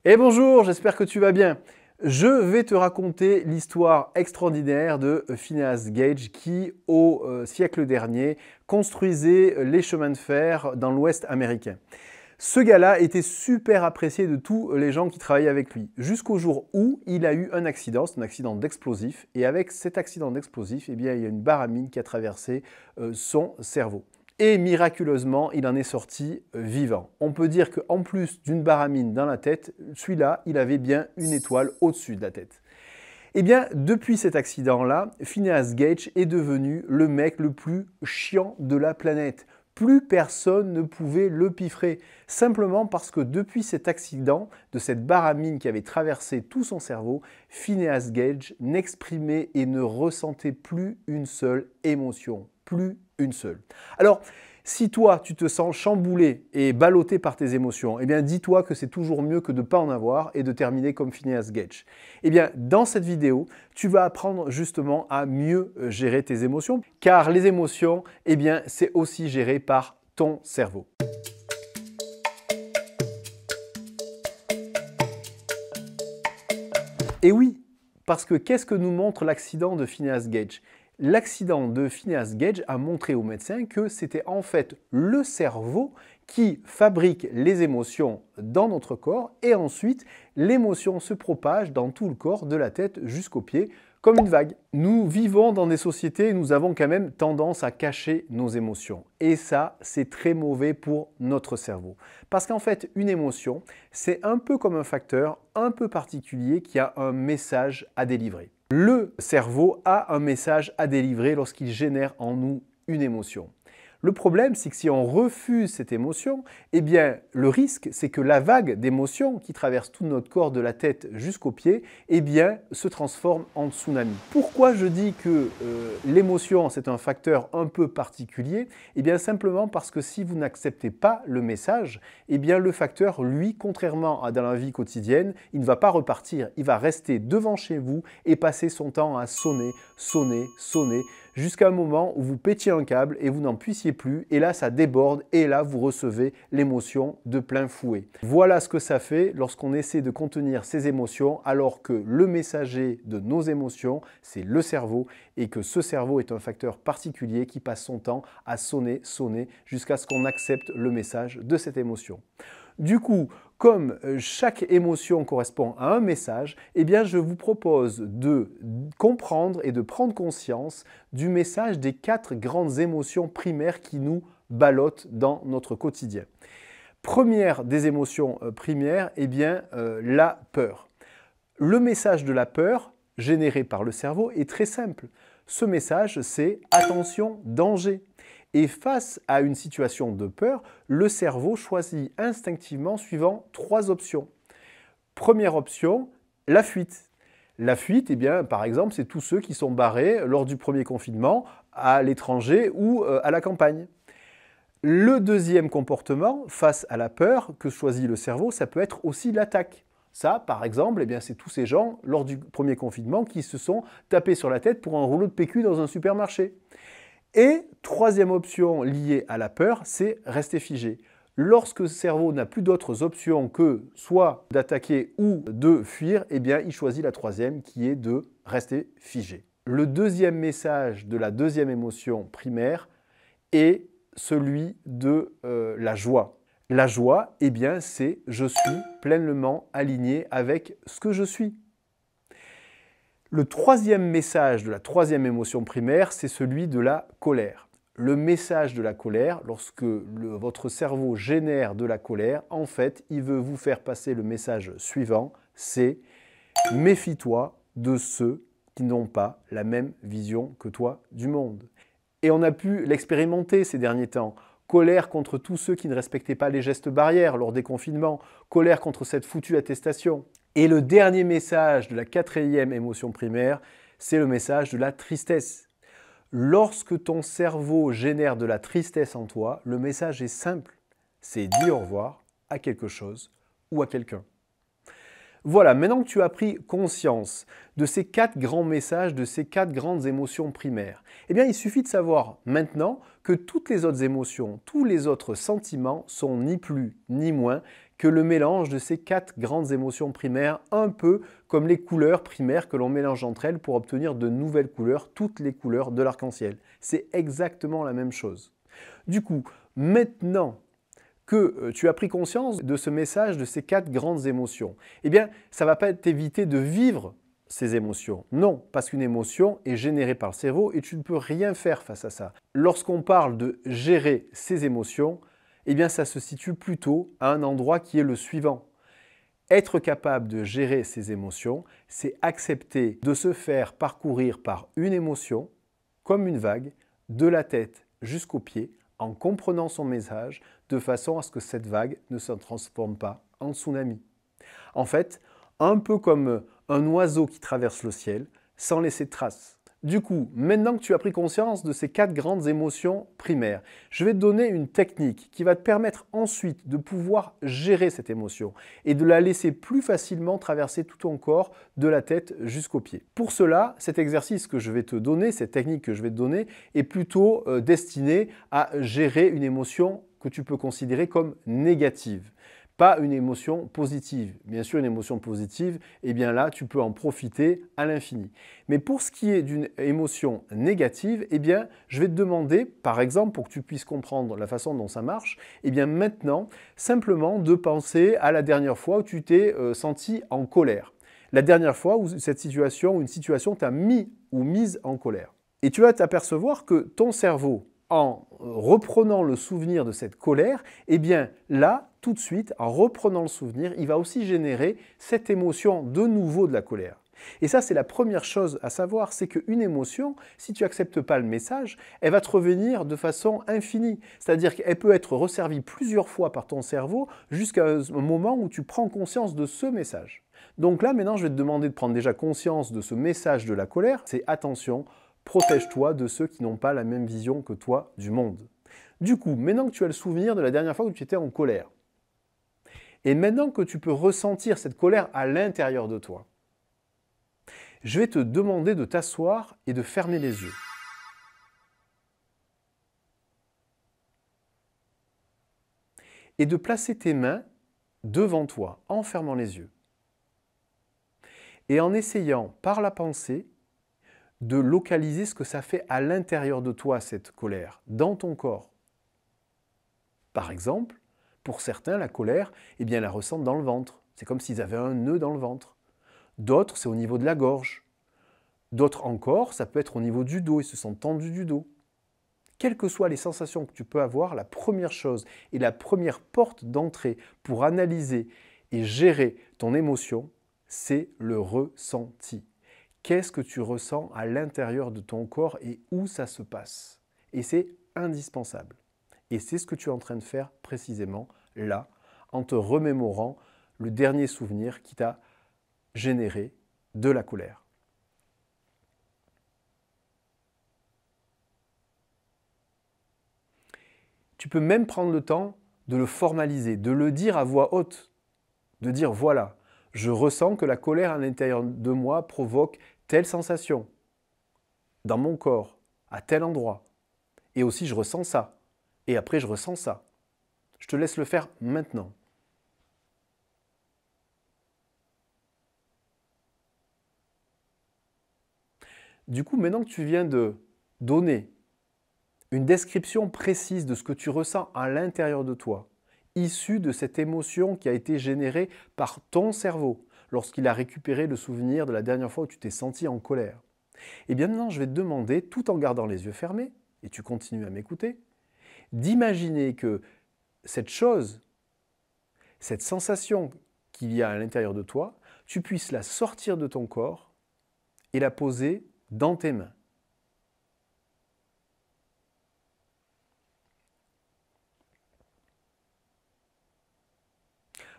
Et bonjour, j'espère que tu vas bien. Je vais te raconter l'histoire extraordinaire de Phineas Gage qui, au siècle dernier, construisait les chemins de fer dans l'Ouest américain. Ce gars-là était super apprécié de tous les gens qui travaillaient avec lui, jusqu'au jour où il a eu un accident, c'est un accident d'explosif, et avec cet accident d'explosif, eh bien, il y a une baramine qui a traversé son cerveau. Et miraculeusement, il en est sorti vivant. On peut dire qu'en plus d'une baramine dans la tête, celui-là, il avait bien une étoile au-dessus de la tête. Eh bien, depuis cet accident-là, Phineas Gage est devenu le mec le plus chiant de la planète. Plus personne ne pouvait le piffrer, simplement parce que depuis cet accident, de cette baramine qui avait traversé tout son cerveau, Phineas Gage n'exprimait et ne ressentait plus une seule émotion, plus une seule. Alors, si toi, tu te sens chamboulé et ballotté par tes émotions, eh bien, dis-toi que c'est toujours mieux que de ne pas en avoir et de terminer comme Phineas Gage. Eh bien, dans cette vidéo, tu vas apprendre justement à mieux gérer tes émotions, car les émotions, eh bien, c'est aussi géré par ton cerveau. Et oui, parce que qu'est-ce que nous montre l'accident de Phineas Gage? L'accident de Phineas Gage a montré aux médecins que c'était en fait le cerveau qui fabrique les émotions dans notre corps et ensuite l'émotion se propage dans tout le corps, de la tête jusqu'aux pieds, comme une vague. Nous vivons dans des sociétés où nous avons quand même tendance à cacher nos émotions. Et ça, c'est très mauvais pour notre cerveau. Parce qu'en fait, une émotion, c'est un peu comme un facteur un peu particulier qui a un message à délivrer. Le cerveau a un message à délivrer lorsqu'il génère en nous une émotion. Le problème, c'est que si on refuse cette émotion, eh bien, le risque, c'est que la vague d'émotions qui traverse tout notre corps de la tête jusqu'aux pieds, eh bien, se transforme en tsunami. Pourquoi je dis que l'émotion, c'est un facteur un peu particulier? Eh bien, simplement parce que si vous n'acceptez pas le message, eh bien, le facteur, lui, contrairement à dans la vie quotidienne, il ne va pas repartir. Il va rester devant chez vous et passer son temps à sonner, sonner, sonner, jusqu'à un moment où vous pétiez un câble et vous n'en puissiez plus, et là ça déborde, et là vous recevez l'émotion de plein fouet. Voilà ce que ça fait lorsqu'on essaie de contenir ses émotions, alors que le messager de nos émotions, c'est le cerveau, et que ce cerveau est un facteur particulier qui passe son temps à sonner, sonner, jusqu'à ce qu'on accepte le message de cette émotion. Du coup, comme chaque émotion correspond à un message, eh bien je vous propose de comprendre et de prendre conscience du message des 4 grandes émotions primaires qui nous ballottent dans notre quotidien. Première des émotions primaires, eh bien la peur. Le message de la peur généré par le cerveau est très simple. Ce message, c'est « attention, danger ». Et face à une situation de peur, le cerveau choisit instinctivement suivant 3 options. Première option, la fuite. La fuite, eh bien, par exemple, c'est tous ceux qui sont barrés lors du premier confinement à l'étranger ou à la campagne. Le deuxième comportement, face à la peur que choisit le cerveau, ça peut être aussi l'attaque. Ça, par exemple, eh bien, c'est tous ces gens, lors du premier confinement, qui se sont tapés sur la tête pour un rouleau de PQ dans un supermarché. Et troisième option liée à la peur, c'est rester figé. Lorsque le cerveau n'a plus d'autres options que soit d'attaquer ou de fuir, eh bien, il choisit la troisième qui est de rester figé. Le deuxième message de la deuxième émotion primaire est celui de la joie. La joie, eh bien, c'est je suis pleinement aligné avec ce que je suis. Le troisième message de la troisième émotion primaire, c'est celui de la colère. Le message de la colère, lorsque votre cerveau génère de la colère, en fait, il veut vous faire passer le message suivant, c'est « méfie-toi de ceux qui n'ont pas la même vision que toi du monde ». Et on a pu l'expérimenter ces derniers temps. Colère contre tous ceux qui ne respectaient pas les gestes barrières lors des confinements, colère contre cette foutue attestation. Et le dernier message de la quatrième émotion primaire, c'est le message de la tristesse. Lorsque ton cerveau génère de la tristesse en toi, le message est simple. C'est dire au revoir à quelque chose ou à quelqu'un. Voilà, maintenant que tu as pris conscience de ces 4 grands messages, de ces 4 grandes émotions primaires, eh bien, il suffit de savoir maintenant que toutes les autres émotions, tous les autres sentiments sont ni plus ni moins que le mélange de ces 4 grandes émotions primaires, un peu comme les couleurs primaires que l'on mélange entre elles pour obtenir de nouvelles couleurs, toutes les couleurs de l'arc-en-ciel. C'est exactement la même chose. Du coup, maintenant que tu as pris conscience de ce message, de ces 4 grandes émotions, eh bien, ça ne va pas t'éviter de vivre ces émotions. Non, parce qu'une émotion est générée par le cerveau et tu ne peux rien faire face à ça. Lorsqu'on parle de gérer ces émotions, eh bien, ça se situe plutôt à un endroit qui est le suivant. Être capable de gérer ses émotions, c'est accepter de se faire parcourir par une émotion, comme une vague, de la tête jusqu'aux pieds, en comprenant son message, de façon à ce que cette vague ne se transforme pas en tsunami. En fait, un peu comme un oiseau qui traverse le ciel, sans laisser de traces. Du coup, maintenant que tu as pris conscience de ces 4 grandes émotions primaires, je vais te donner une technique qui va te permettre ensuite de pouvoir gérer cette émotion et de la laisser plus facilement traverser tout ton corps, de la tête jusqu'aux pieds. Pour cela, cet exercice que je vais te donner, cette technique que je vais te donner, est plutôt destinée à gérer une émotion que tu peux considérer comme négative. Pas une émotion positive. Bien sûr, une émotion positive, eh bien là, tu peux en profiter à l'infini. Mais pour ce qui est d'une émotion négative, eh bien, je vais te demander, par exemple, pour que tu puisses comprendre la façon dont ça marche, eh bien maintenant, simplement de penser à la dernière fois où tu t'es senti en colère. La dernière fois où cette situation ou une situation t'a mis ou mise en colère. Et tu vas t'apercevoir que ton cerveau, en reprenant le souvenir de cette colère, eh bien là, tout de suite, en reprenant le souvenir, il va aussi générer cette émotion de nouveau de la colère. Et ça, c'est la première chose à savoir, c'est qu'une émotion, si tu n'acceptes pas le message, elle va te revenir de façon infinie. C'est-à-dire qu'elle peut être resservie plusieurs fois par ton cerveau jusqu'à un moment où tu prends conscience de ce message. Donc là, maintenant, je vais te demander de prendre déjà conscience de ce message de la colère. C'est attention, protège-toi de ceux qui n'ont pas la même vision que toi du monde. Du coup, maintenant que tu as le souvenir de la dernière fois où tu étais en colère, et maintenant que tu peux ressentir cette colère à l'intérieur de toi, je vais te demander de t'asseoir et de fermer les yeux. Et de placer tes mains devant toi en fermant les yeux. Et en essayant par la pensée de localiser ce que ça fait à l'intérieur de toi, cette colère, dans ton corps. Par exemple, pour certains, la colère, eh bien, la ressentent dans le ventre. C'est comme s'ils avaient un nœud dans le ventre. D'autres, c'est au niveau de la gorge. D'autres encore, ça peut être au niveau du dos, ils se sentent tendus du dos. Quelles que soient les sensations que tu peux avoir, la première chose et la première porte d'entrée pour analyser et gérer ton émotion, c'est le ressenti. Qu'est-ce que tu ressens à l'intérieur de ton corps et où ça se passe? Et c'est indispensable. Et c'est ce que tu es en train de faire précisément là, en te remémorant le dernier souvenir qui t'a généré de la colère. Tu peux même prendre le temps de le formaliser, de le dire à voix haute, de dire voilà, je ressens que la colère à l'intérieur de moi provoque telle sensation dans mon corps, à tel endroit. Et aussi je ressens ça. Et après je ressens ça. Je te laisse le faire maintenant. Du coup, maintenant que tu viens de donner une description précise de ce que tu ressens à l'intérieur de toi, issue de cette émotion qui a été générée par ton cerveau lorsqu'il a récupéré le souvenir de la dernière fois où tu t'es senti en colère. Et bien maintenant, je vais te demander, tout en gardant les yeux fermés, et tu continues à m'écouter, d'imaginer que cette chose, cette sensation qu'il y a à l'intérieur de toi, tu puisses la sortir de ton corps et la poser dans tes mains.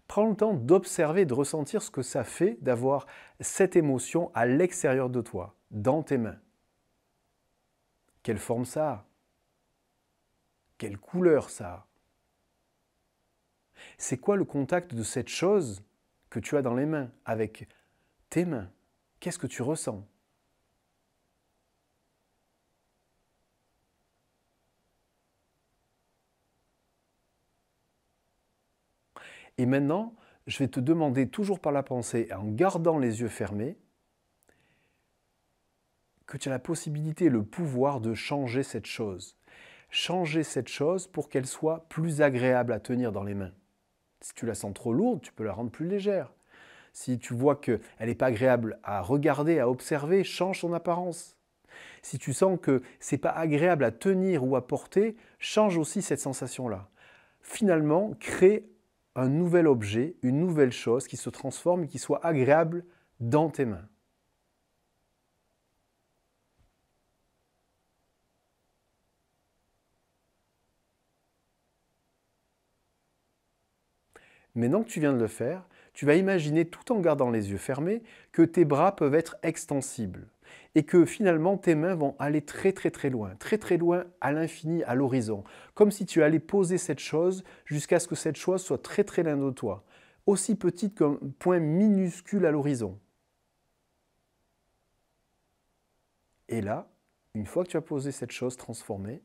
Prends le temps d'observer, de ressentir ce que ça fait d'avoir cette émotion à l'extérieur de toi, dans tes mains. Quelle forme ça a? Quelle couleur ça a? C'est quoi le contact de cette chose que tu as dans les mains avec tes mains? Qu'est-ce que tu ressens? Et maintenant, je vais te demander, toujours par la pensée, en gardant les yeux fermés, que tu as la possibilité, le pouvoir de changer cette chose. Changer cette chose pour qu'elle soit plus agréable à tenir dans les mains. Si tu la sens trop lourde, tu peux la rendre plus légère. Si tu vois qu'elle n'est pas agréable à regarder, à observer, change son apparence. Si tu sens que ce n'est pas agréable à tenir ou à porter, change aussi cette sensation-là. Finalement, crée un nouvel objet, une nouvelle chose qui se transforme et qui soit agréable dans tes mains. Maintenant que tu viens de le faire, tu vas imaginer, tout en gardant les yeux fermés, que tes bras peuvent être extensibles et que finalement tes mains vont aller très loin à l'infini, à l'horizon, comme si tu allais poser cette chose jusqu'à ce que cette chose soit très loin de toi, aussi petite qu'un point minuscule à l'horizon. Et là, une fois que tu as posé cette chose transformée,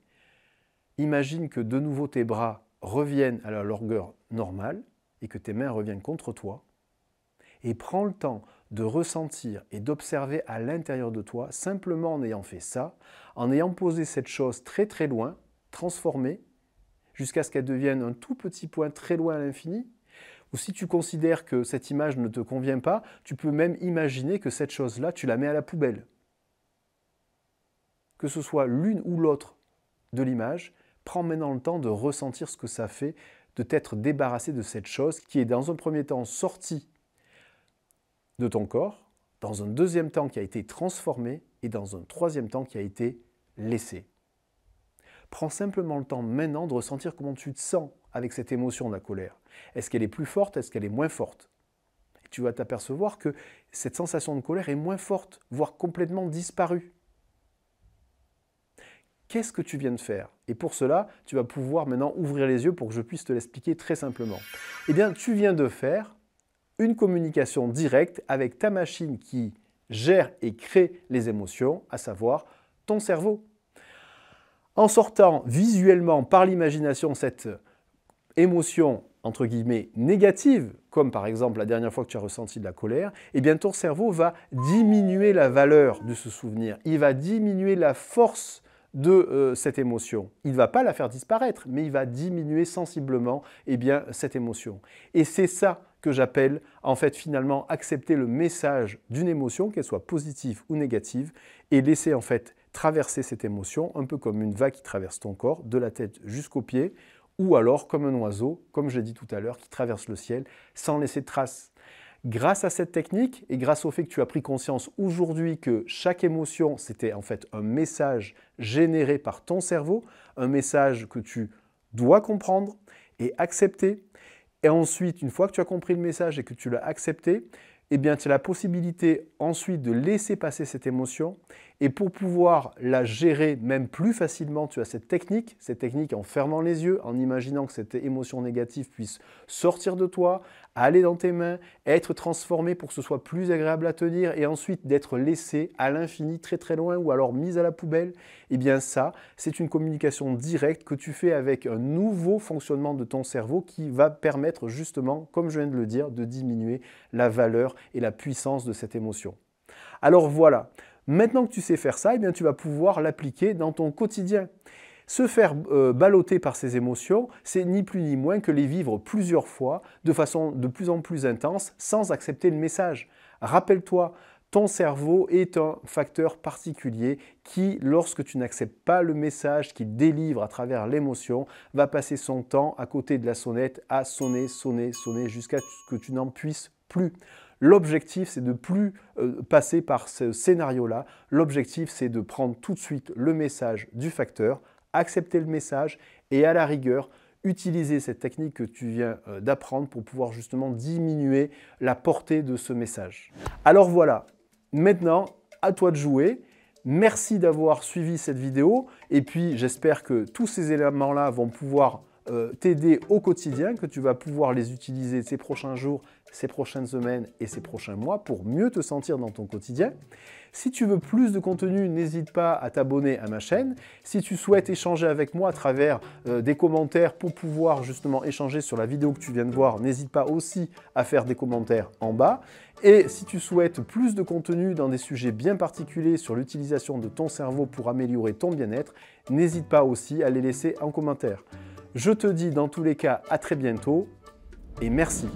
imagine que de nouveau tes bras reviennent à leur longueur normale, et que tes mains reviennent contre toi, et prends le temps de ressentir et d'observer à l'intérieur de toi, simplement en ayant fait ça, en ayant posé cette chose très loin, transformée, jusqu'à ce qu'elle devienne un tout petit point très loin à l'infini. Ou si tu considères que cette image ne te convient pas, tu peux même imaginer que cette chose-là, tu la mets à la poubelle. Que ce soit l'une ou l'autre de l'image, prends maintenant le temps de ressentir ce que ça fait de t'être débarrassé de cette chose qui est dans un premier temps sortie de ton corps, dans un deuxième temps qui a été transformée et dans un troisième temps qui a été laissée. Prends simplement le temps maintenant de ressentir comment tu te sens avec cette émotion de la colère. Est-ce qu'elle est plus forte? Est-ce qu'elle est moins forte? Et tu vas t'apercevoir que cette sensation de colère est moins forte, voire complètement disparue. Qu'est-ce que tu viens de faire? Et pour cela, tu vas pouvoir maintenant ouvrir les yeux pour que je puisse te l'expliquer très simplement. Eh bien, tu viens de faire une communication directe avec ta machine qui gère et crée les émotions, à savoir ton cerveau. En sortant visuellement par l'imagination cette émotion entre guillemets négative, comme par exemple la dernière fois que tu as ressenti de la colère, eh bien ton cerveau va diminuer la valeur de ce souvenir. Il va diminuer la force de cette émotion. Il ne va pas la faire disparaître, mais il va diminuer sensiblement cette émotion. Et c'est ça que j'appelle en fait finalement accepter le message d'une émotion, qu'elle soit positive ou négative, et laisser en fait traverser cette émotion, un peu comme une vague qui traverse ton corps, de la tête jusqu'aux pieds, ou alors comme un oiseau, comme je l'ai dit tout à l'heure, qui traverse le ciel sans laisser de traces. Grâce à cette technique et grâce au fait que tu as pris conscience aujourd'hui que chaque émotion, c'était en fait un message généré par ton cerveau, un message que tu dois comprendre et accepter. Et ensuite, une fois que tu as compris le message et que tu l'as accepté, eh bien, tu as la possibilité ensuite de laisser passer cette émotion. Et pour pouvoir la gérer même plus facilement, tu as cette technique en fermant les yeux, en imaginant que cette émotion négative puisse sortir de toi, aller dans tes mains, être transformée pour que ce soit plus agréable à tenir et ensuite d'être laissée à l'infini très loin ou alors mise à la poubelle. Eh bien ça, c'est une communication directe que tu fais avec un nouveau fonctionnement de ton cerveau qui va permettre justement, comme je viens de le dire, de diminuer la valeur et la puissance de cette émotion. Alors voilà, maintenant que tu sais faire ça, eh bien tu vas pouvoir l'appliquer dans ton quotidien. Se faire balloter par ces émotions, c'est ni plus ni moins que les vivre plusieurs fois de façon de plus en plus intense sans accepter le message. Rappelle-toi, ton cerveau est un facteur particulier qui, lorsque tu n'acceptes pas le message qu'il délivre à travers l'émotion, va passer son temps à côté de la sonnette à sonner jusqu'à ce que tu n'en puisses plus. L'objectif, c'est de ne plus passer par ce scénario-là. L'objectif, c'est de prendre tout de suite le message du facteur, accepter le message et à la rigueur, utiliser cette technique que tu viens d'apprendre pour pouvoir justement diminuer la portée de ce message. Alors voilà, maintenant, à toi de jouer. Merci d'avoir suivi cette vidéo et puis j'espère que tous ces éléments-là vont pouvoir t'aider au quotidien, que tu vas pouvoir les utiliser ces prochains jours, ces prochaines semaines et ces prochains mois pour mieux te sentir dans ton quotidien. Si tu veux plus de contenu, n'hésite pas à t'abonner à ma chaîne. Si tu souhaites échanger avec moi à travers des commentaires pour pouvoir justement échanger sur la vidéo que tu viens de voir, n'hésite pas aussi à faire des commentaires en bas. Et si tu souhaites plus de contenu dans des sujets bien particuliers sur l'utilisation de ton cerveau pour améliorer ton bien-être, n'hésite pas aussi à les laisser en commentaire. Je te dis dans tous les cas à très bientôt et merci.